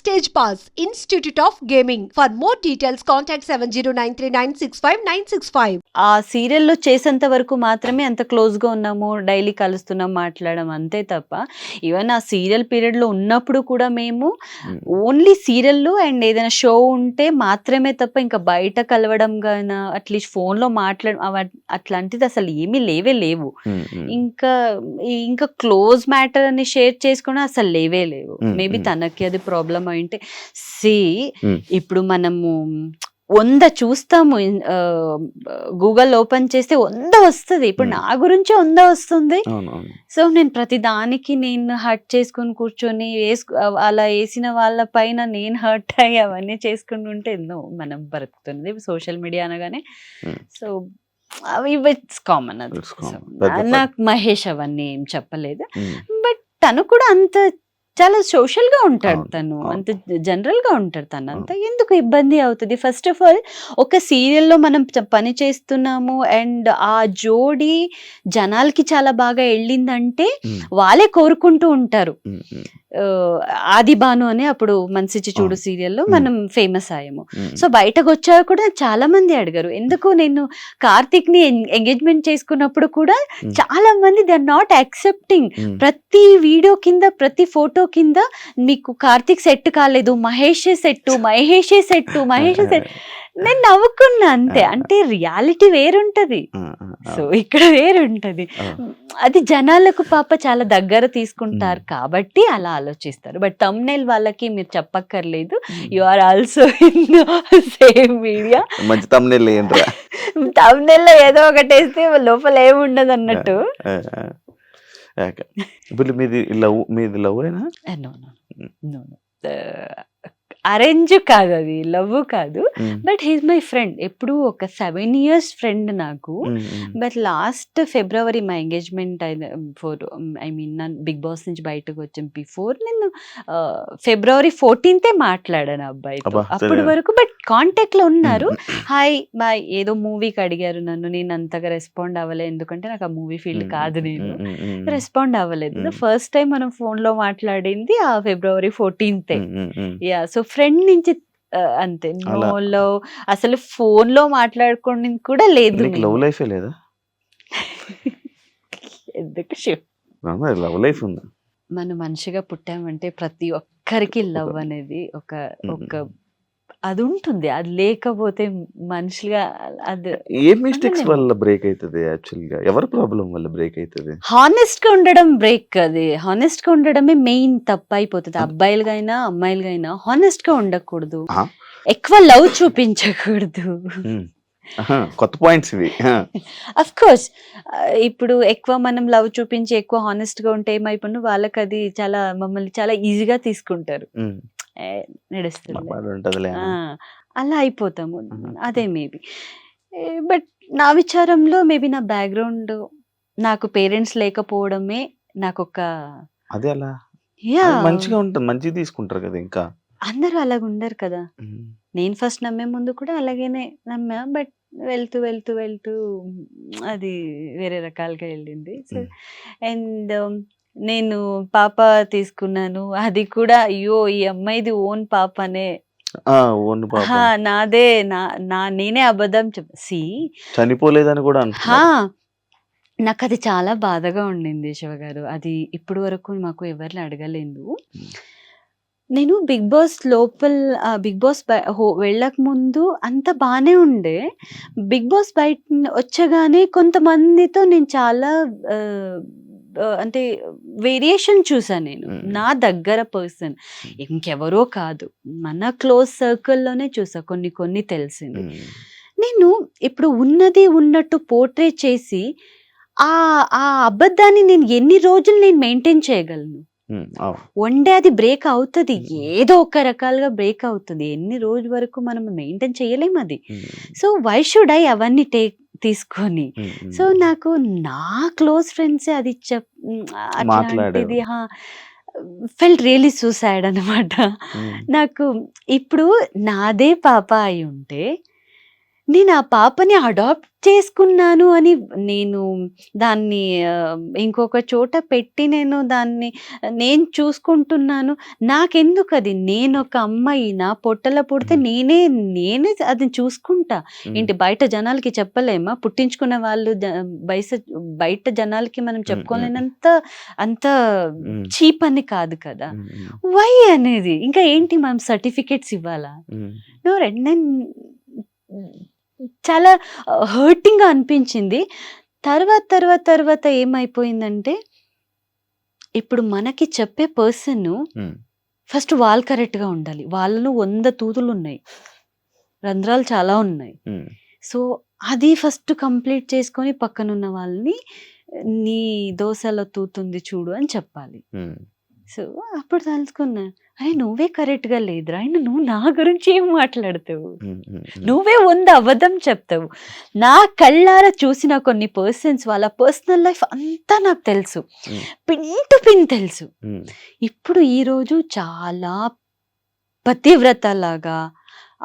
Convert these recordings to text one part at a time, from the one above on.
Stage Pass, Institute of Gaming. For more details, contact 709396596. ఆ సీరియల్లో చేసేంత వరకు మాత్రమే అంత క్లోజ్గా ఉన్నాము, డైలీ కలుస్తున్నాం, మాట్లాడడం అంతే తప్ప ఈవెన్ ఆ సీరియల్ పీరియడ్లో ఉన్నప్పుడు కూడా మేము ఓన్లీ సీరియల్లో అండ్ ఏదైనా షో ఉంటే మాత్రమే తప్ప ఇంకా బయట కలవడం గానా అట్లీస్ట్ ఫోన్లో అట్లాంటిది అసలు ఏమీ లేవు. ఇంకా క్లోజ్ మ్యాటర్ అని షేర్ చేసుకోవడం అసలు లేవు. మేబీ తనకి అది ప్రాబ్లం అయింటే ఇప్పుడు మనము 100 చూస్తాము, గూగుల్ ఓపెన్ చేస్తే 100 వస్తుంది. ఇప్పుడు నా గురించి 100 వస్తుంది. సో నేను ప్రతి దానికి నేను హర్ట్ చేసుకుని కూర్చొని అలా వేసిన వాళ్ళ పైన నేను హర్ట్ అయ్యి అవన్నీ చేసుకుని ఉంటే ఎన్నో మనం బ్రతుకుతుంది సోషల్ మీడియా అనగానే. సో అవి ఇట్స్ కామన్. అది నాకు మహేష్ అవన్నీ ఏం చెప్పలేదు. బట్ తను కూడా అంత చాలా సోషల్ గా ఉంటాడు, తను అంత జనరల్ గా ఉంటాడు. తను అంత ఎందుకు ఇబ్బంది అవుతుంది? ఫస్ట్ ఆఫ్ ఆల్ ఒక సీరియల్లో మనం పని చేస్తున్నాము అండ్ ఆ జోడి జనాలకి చాలా బాగా వెళ్ళిందంటే వాళ్ళే కోరుకుంటూ ఉంటారు. ఆది భాను అని అప్పుడు మనసిచ్చి చూడు సీరియల్లో మనం ఫేమస్ అయ్యాము. సో బయటకు వచ్చాక కూడా చాలా మంది అడిగారు ఎందుకు. నేను కార్తిక్ ని ఎంగేజ్మెంట్ చేసుకున్నప్పుడు కూడా చాలా మంది దే ఆర్ నాట్ యాక్సెప్టింగ్. ప్రతి వీడియో కింద, ప్రతి ఫోటో కింద మీకు కార్తిక్ సెట్ కాలేదు, మహేష్ సెట్. నేను నవ్వుకున్నా అంతే. అంటే రియాలిటీ వేరుంటది, సో ఇక్కడ వేరుంటది. అది జనాలకు పాప చాలా దగ్గర తీసుకుంటారు కాబట్టి అలా ఆలోచిస్తారు. బట్ థంబ్నెయిల్ వాళ్ళకి మీరు చెప్పక్కర్లేదు, you are also in same media. మంచి థంబ్నెయిల్ ఏంట్రా? థంబ్నెయిల్ లో ఏదో ఒకటి వేస్తే లోపల ఏముండదు అన్నట్టు. ఇప్పుడు మీది లవ్ అయినా? అరేంజ్ కాదు, అది లవ్ కాదు. But he's my friend. ఎప్పుడు ఒక 7 years ఫ్రెండ్ నాకు. బట్ లాస్ట్ ఫిబ్రవరి మా ఎంగేజ్మెంట్ నన్ను బిగ్ బాస్ నుంచి బయటకు వచ్చాను. బిఫోర్ నేను February 14th మాట్లాడాను అబ్బాయితో. అప్పటి వరకు బట్ కాంటాక్ట్ లో ఉన్నారు. హాయ్ బాయ్ ఏదో మూవీకి అడిగారు నన్ను, నేను అంతగా రెస్పాండ్ అవ్వలేదు. ఎందుకంటే నాకు ఆ మూవీ ఫీల్డ్ కాదు, నేను రెస్పాండ్ అవ్వలేదు. ఫస్ట్ టైం మనం ఫోన్ లో మాట్లాడింది ఆ February 14th. Yeah, so friend నుంచి అంతే. నో లవ్, అసలు ఫోన్ లో మాట్లాడుకోవడం కూడా లేదు. లవ్ లైఫ్ లేదా? ఎందుకు లవ్ లైఫ్ ఉందా? మనం మనిషిగా పుట్టామంటే ప్రతి ఒక్కరికి లవ్ అనేది ఒక అది ఉంటుంది. అది లేకపోతే మనిషిగా అది ఏ మిస్టేక్స్ వల్ల బ్రేక్ అవుతుంది? యాక్చువల్గా ఎవరి ప్రాబ్లం వల్ల బ్రేక్ అవుతుంది? హానెస్ట్ గా ఉండడం బ్రేక్. అది హానెస్ట్ గా ఉండడమే మెయిన్ తప్పు అయిపోతుంది. అబ్బాయిలుగైనా అమ్మాయిలుగైనా హానెస్ట్ గా ఉండకూడదు, ఎక్కువ లవ్ చూపించకూడదు. కొత్త పాయింట్స్ ఇవి. అఫ్ కోర్స్ ఇప్పుడు ఎక్కువ మనం లవ్ చూపించి ఎక్కువ హానెస్ట్ గా ఉంటే ఏమైపోయినా వాళ్ళకి అది మమ్మల్ని చాలా ఈజీగా తీసుకుంటారు, నడుస్తుంది, అలా అయిపోతాము. అదే మేబీ. బట్ నా విచారంలో మేబీ నా బ్యాక్గ్రౌండ్, నాకు పేరెంట్స్ లేకపోవడమే నాకు ఒక అదే అలా మంచిగా ఉంటుంది, మంచిగా తీసుకుంటారు కదా. ఇంకా అందరూ అలాగ ఉండరు కదా. నేను ఫస్ట్ నమ్మే ముందు కూడా అలాగేనే నమ్మా. బట్ వెళ్తూ వెళ్తూ వెళ్తూ అది వేరే రకాలుగా వెళ్ళింది. సో అండ్ నేను పాప తీసుకున్నాను. అది కూడా అయ్యో ఈ అమ్మాయిది ఓన్ పాపనే, నాదే, నేనే అబద్ధం చనిపోలేదని కూడా. నాకు అది చాలా బాధగా ఉండింది శివ గారు. అది ఇప్పటి వరకు మాకు ఎవరిని అడగలేదు. నేను బిగ్ బాస్ బిగ్ బాస్ వెళ్ళక ముందు అంత బానే ఉండే. బిగ్ బాస్ బయట వచ్చగానే కొంతమందితో నేను చాలా అంటే వేరియేషన్ చూసాను. నేను నా దగ్గర పర్సన్, ఇంకెవరో కాదు, మన క్లోజ్ సర్కిల్లోనే చూసా. కొన్ని తెలిసింది. నేను ఇప్పుడు ఉన్నది ఉన్నట్టు పోర్ట్రే చేసి ఆ అబద్ధాన్ని నేను ఎన్ని రోజులు నేను మెయింటైన్ చేయగలను? వన్ డే అది బ్రేక్ అవుతుంది, ఏదో ఒక రకాలుగా బ్రేక్ అవుతుంది. ఎన్ని రోజుల వరకు మనం మెయింటైన్ చేయలేము అది. సో వై షుడ్ ఐ అవన్నీ తీసుకొని? సో నాకు నా క్లోజ్ ఫ్రెండ్స్ అది అట్లాంటిది ఫెల్ట్ రియలీ సూసైడ్ అనమాట. నాకు ఇప్పుడు నాదే పాప అయి ఉంటే నేను ఆ పాపని అడాప్ట్ చేసుకున్నాను అని నేను దాన్ని ఇంకొక చోట పెట్టి నేను చూసుకుంటున్నాను. నాకెందుకు అది? నేను ఒక అమ్మాయి నా పొట్టలో పుడితే నేనే అది చూసుకుంటా. ఏంటి బయట జనాలకి చెప్పలేమా? పుట్టించుకున్న వాళ్ళు బయట జనాలకి మనం చెప్పుకోలేనంత అంత చీప్ అని కాదు కదా. వై అనేది ఇంకా ఏంటి మనం సర్టిఫికెట్స్ ఇవ్వాలా? నేను చాలా హర్టింగ్ గా అనిపించింది. తర్వాత ఏమైపోయిందంటే ఇప్పుడు మనకి చెప్పే పర్సన్ ఫస్ట్ వాళ్ళు కరెక్ట్ గా ఉండాలి. వాళ్ళలో 100 తూతులు ఉన్నాయి, రంధ్రాలు చాలా ఉన్నాయి. సో అది ఫస్ట్ కంప్లీట్ చేసుకొని పక్కనున్న వాళ్ళని నీ దోశలో తూతుంది చూడు అని చెప్పాలి. సో అప్పుడు తెలుసుకున్నా, అరే నువ్వే కరెక్ట్ గా లేదురా, అయినా నువ్వు నా గురించి ఏం మాట్లాడతావు? నువ్వే 100 అబద్ధం చెప్తావు. నా కళ్ళారా చూసిన కొన్ని పర్సన్స్ వాళ్ళ పర్సనల్ లైఫ్ అంతా నాకు తెలుసు, పిన్ టు పిన్ తెలుసు. ఇప్పుడు ఈ రోజు చాలా పతివ్రత లాగా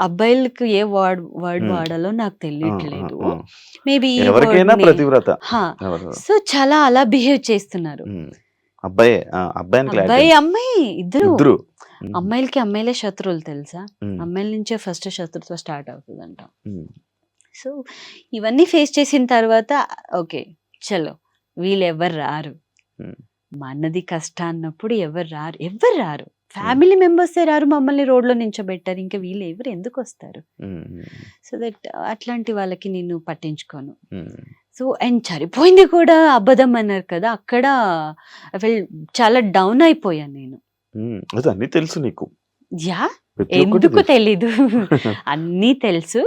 అబ్బాయిలకు ఏ వర్డ్ వాడాలో నాకు తెలియట్లేదు. మేబీ సో చాలా అలా బిహేవ్ చేస్తున్నారు. అబ్బాయి అమ్మాయి ఇద్దరు. అమ్మాయిలకి అమ్మాయిలే శత్రువులు తెలుసా? అమ్మాయిల నుంచే ఫస్ట్ శత్రుత్వం స్టార్ట్ అవుతుందంట. సో ఇవన్నీ ఫేస్ చేసిన తర్వాత ఓకే చలో వీళ్ళు ఎవరు రారు, మనది కష్టం అన్నప్పుడు ఎవరు రారు. ఫ్యామిలీ మెంబర్సే రారు, మమ్మల్ని రోడ్లో నించోబెట్టారు, ఇంకా వీళ్ళు ఎవరు ఎందుకు వస్తారు? సో దట్ అట్లాంటి వాళ్ళకి నేను పట్టించుకోను. సో అండ్ సరిపోయింది కూడా అబద్ధం అన్నారు కదా, అక్కడ చాలా డౌన్ అయిపోయాను నేను. అన్నీ తెలుసు నీకు? యా, ఎందుకు తెలీదు, అన్నీ తెలుసు.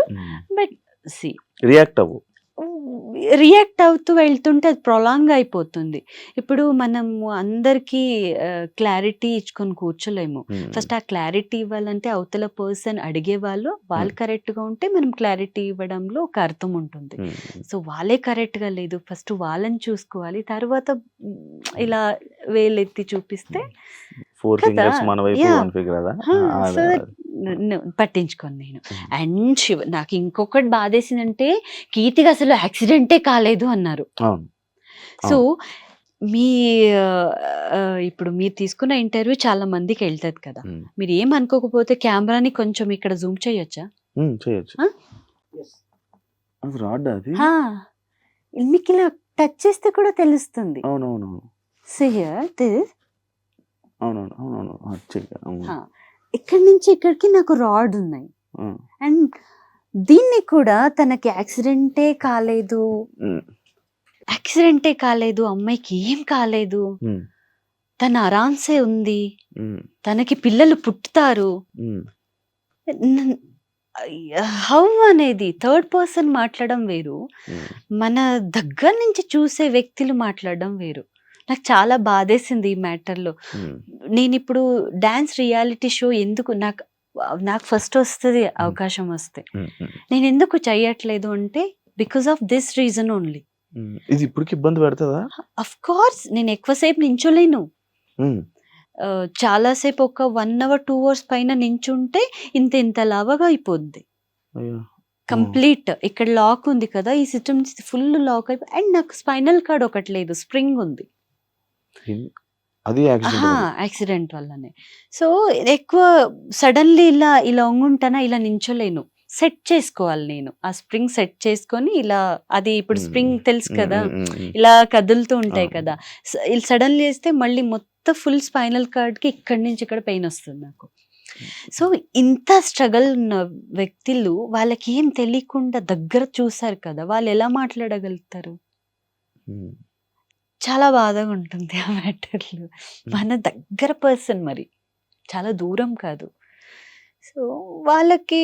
బట్ సి రియాక్ట్ అవుతూ వెళ్తుంటే అది ప్రొలాంగ్ అయిపోతుంది. ఇప్పుడు మనం అందరికీ క్లారిటీ ఇచ్చుకొని కూర్చోలేము. ఫస్ట్ ఆ క్లారిటీ ఇవ్వాలంటే అవతల పర్సన్ అడిగే వాళ్ళు కరెక్ట్ గా ఉంటే మనం క్లారిటీ ఇవ్వడంలో ఒక అర్థం ఉంటుంది. సో వాళ్ళే కరెక్ట్ గా లేదు, ఫస్ట్ వాళ్ళని చూసుకోవాలి, తర్వాత ఇలా వేలెత్తి చూపిస్తే పట్టించుకోను నేను. అండ్ నాకు ఇంకొకటి బాధేసిందంటే కీర్తికి అసలు యాక్సిడెంటే కాలేదు అన్నారు. సో ఇప్పుడు మీరు తీసుకున్న ఇంటర్వ్యూ చాలా మందికి వెళ్తుంది కదా, మీరు ఏం అనుకోకపోతే కెమెరాని కొంచెం ఇక్కడ జూమ్ చేయొచ్చా? మీకు ఇలా టచ్ చేస్తే కూడా తెలుస్తుంది. ఇక్కడి నుంచి ఇక్కడికి నాకు రాడ్ ఉన్నాయి. అండ్ దీన్ని కూడా తనకి యాక్సిడెంటే కాలేదు, అమ్మాయికి ఏం కాలేదు, తన ఆరాంసే ఉంది, తనకి పిల్లలు పుట్టుతారు. హౌ అనేది థర్డ్ పర్సన్ మాట్లాడడం వేరు, మన దగ్గర నుంచి చూసే వ్యక్తులు మాట్లాడడం వేరు. నాకు చాలా బాధేసింది ఈ మ్యాటర్లో. నేను ఇప్పుడు డాన్స్ రియాలిటీ షో ఎందుకు నాకు ఫస్ట్ వస్తుంది అవకాశం వస్తే, నేను ఎందుకు చెయ్యట్లేదు అంటే because of this reason only. ఇది ఇప్పటికి ఇబ్బంది పెడుతుందా? అఫ్ కోర్స్ నేను ఎక్కువసేపు నించోలేను. చాలాసేపు ఒక 1 hour 2 hours పైన నించుంటే ఇంత లావగా అయిపోద్ది కంప్లీట్. ఇక్కడ లాక్ ఉంది కదా, ఈ సిస్టమ్ ఫుల్ లాక్ అయిపోయి, అండ్ నాకు స్పైనల్ కార్డ్ ఒకటి లేదు, స్ప్రింగ్ ఉంది. యాక్సిడెంట్ వల్లనే. సో ఎక్కువ సడన్లీ ఇలా ఉంగుంటానా, ఇలా నించోలేను, సెట్ చేసుకోవాలి నేను. ఆ స్ప్రింగ్ సెట్ చేసుకొని ఇలా, అది ఇప్పుడు స్ప్రింగ్ తెలుసు కదా, ఇలా కదులుతూ ఉంటాయి కదా, సడన్లీ వేస్తే మళ్ళీ మొత్తం ఫుల్ స్పైనల్ కార్డ్కి ఇక్కడి నుంచి ఇక్కడ పెయిన్ వస్తుంది నాకు. సో ఇంత స్ట్రగల్ ఉన్న వ్యక్తులు వాళ్ళకి ఏం తెలియకుండా దగ్గర చూసారు కదా, వాళ్ళు ఎలా మాట్లాడగలుగుతారు? చాలా బాధగా ఉంటుంది ఆ మ్యాటర్లో. మన దగ్గర పర్సన్, మరి చాలా దూరం కాదు. సో వాళ్ళకి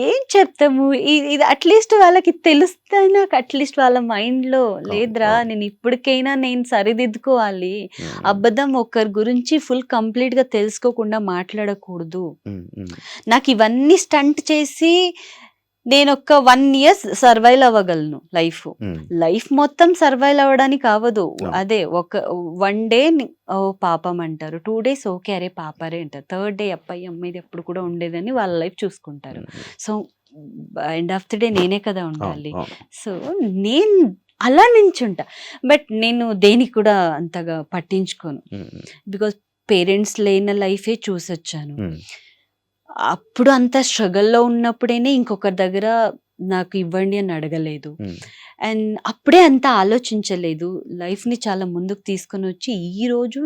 ఏం చెప్తాము? ఇది అట్లీస్ట్ వాళ్ళకి తెలుస్తే, నాకు అట్లీస్ట్ వాళ్ళ మైండ్లో లేదురా, నేను ఇప్పటికైనా నేను సరిదిద్దుకోవాలి, అబద్ధం ఒకరి గురించి ఫుల్ కంప్లీట్గా తెలుసుకోకుండా మాట్లాడకూడదు. నాకు ఇవన్నీ స్టంట్ చేసి నేను ఒక 1 year సర్వైవ్ అవ్వగలను. లైఫ్ మొత్తం సర్వైవ్ అవ్వడానికి అవ్వదు. అదే ఒక 1 day ఓ పాపం అంటారు, 2 days ఓకే అరే పాపరే అంటారు, 3rd day అబ్బాయి అమ్మాయిది ఎప్పుడు కూడా ఉండేదని వాళ్ళ లైఫ్ చూసుకుంటారు. So end of the day నేనే కదా ఉండాలి. అవును. సో నేను అలా నించుంటా. బట్ నేను దేనికి కూడా అంతగా పట్టించుకోను. బికాస్ పేరెంట్స్ లేని లైఫే చూసొచ్చాను. అప్పుడు అంత స్ట్రగల్లో ఉన్నప్పుడేనే ఇంకొకరి దగ్గర నాకు ఇవ్వండి అని అడగలేదు. అండ్ అప్పుడే అంత ఆలోచించలేదు. లైఫ్ని చాలా ముందుకు తీసుకొని వచ్చి ఈ రోజు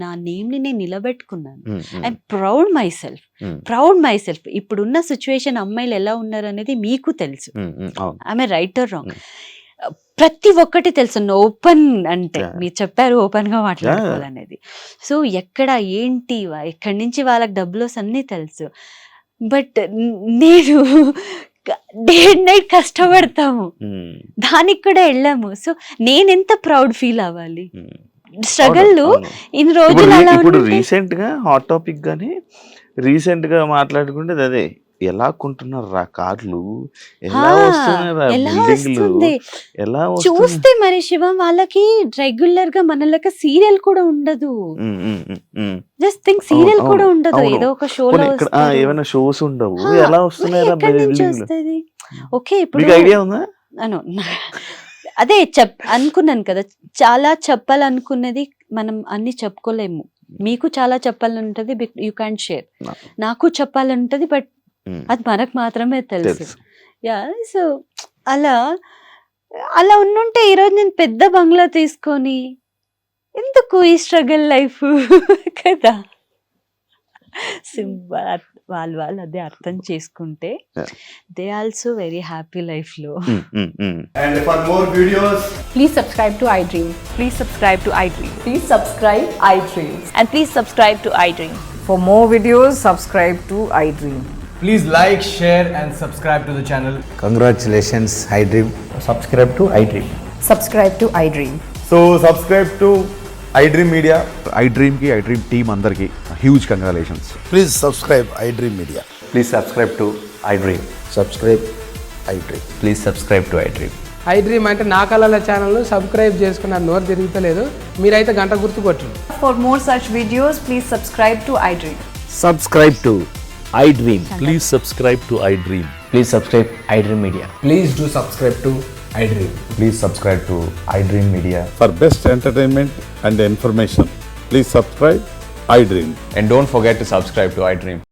నా నేమ్ని నేను నిలబెట్టుకున్నాను. I'm proud myself. ఇప్పుడున్న సిచ్యువేషన్ అమ్మాయిలు ఎలా ఉన్నారు అనేది మీకు తెలుసు. ఆమె రైట్ ఆర్ రాంగ్ ప్రతి ఒక్కటి తెలుసు. ఓపెన్ అంటే మీరు చెప్పారు ఓపెన్ గా మాట్లాడుకోవాలనేది. సో ఎక్కడ ఏంటి ఎక్కడి నుంచి వాళ్ళకి డబ్బులు అన్నీ తెలుసు. బట్ నేను డే అండ్ నైట్ కష్టపడతాము, దానికి కూడా వెళ్ళాము. సో నేను ఎంత ప్రౌడ్ ఫీల్ అవ్వాలి. స్ట్రగల్ ఇన్ని రోజులు అలా ఇప్పుడు రీసెంట్ గా హాట్ టాపిక్ గానీ రీసెంట్ గా మాట్లాడుకుంటే అదే ఎలా కొంటున్నారు రా కార్లు, ఎలా వస్తుంది చూస్తే మరి శివం వాళ్ళకి రెగ్యులర్ గా మనలకి సీరియల్ కూడా ఉండదు. జస్ట్ థింక్ సీరియల్ కూడా ఉండదు. ఏదో ఒక షోలో ఏమైనా షోస్ ఉండవు. ఎలా వస్తున్నాయి? ఓకే ఇప్పుడు ఐడియా ఉందా? అదే అనుకున్నాను కదా, చాలా చెప్పాలనుకున్నది మనం అన్ని చెప్పుకోలేము. మీకు చాలా చెప్పాలంటది, యూ క్యాన్ షేర్. నాకు చెప్పాలంటది, బట్ అది మనకు మాత్రమే తెలుసు. యా, సో అలా ఉండుంటే ఈరోజు నేను పెద్ద బంగ్లా తీసుకొని ఎందుకు ఈ స్ట్రగల్ లైఫ్ కదా. సింపుల్ వాళ్ళు అదే అర్థం చేసుకుంటే they also very happy life లో. And for more videos, Please subscribe to iDream. Please subscribe to iDream. Please subscribe iDream. And please subscribe to iDream. For more videos, subscribe to iDream. please like, share and subscribe to the channel. Congratulations, iDream. Subscribe to iDream. Subscribe to iDream. So subscribe to iDream Media. iDream ki iDream team andarki huge congratulations. Please subscribe iDream Media. Please subscribe to iDream. Subscribe iDream. Please subscribe to iDream. iDream అంటే నా కళల ఛానల్ను subscribe చేసుకున్న నోరు తిరుగుతలేదు. మీరైతే గంట గుర్తు కొట్టండి. For more such videos, please subscribe to iDream. Subscribe to iDream. Please subscribe to iDream. Please subscribe iDream Media. Please do subscribe to iDream. Please subscribe to iDream Media. For best entertainment and information, please subscribe iDream. And don't forget to subscribe to iDream.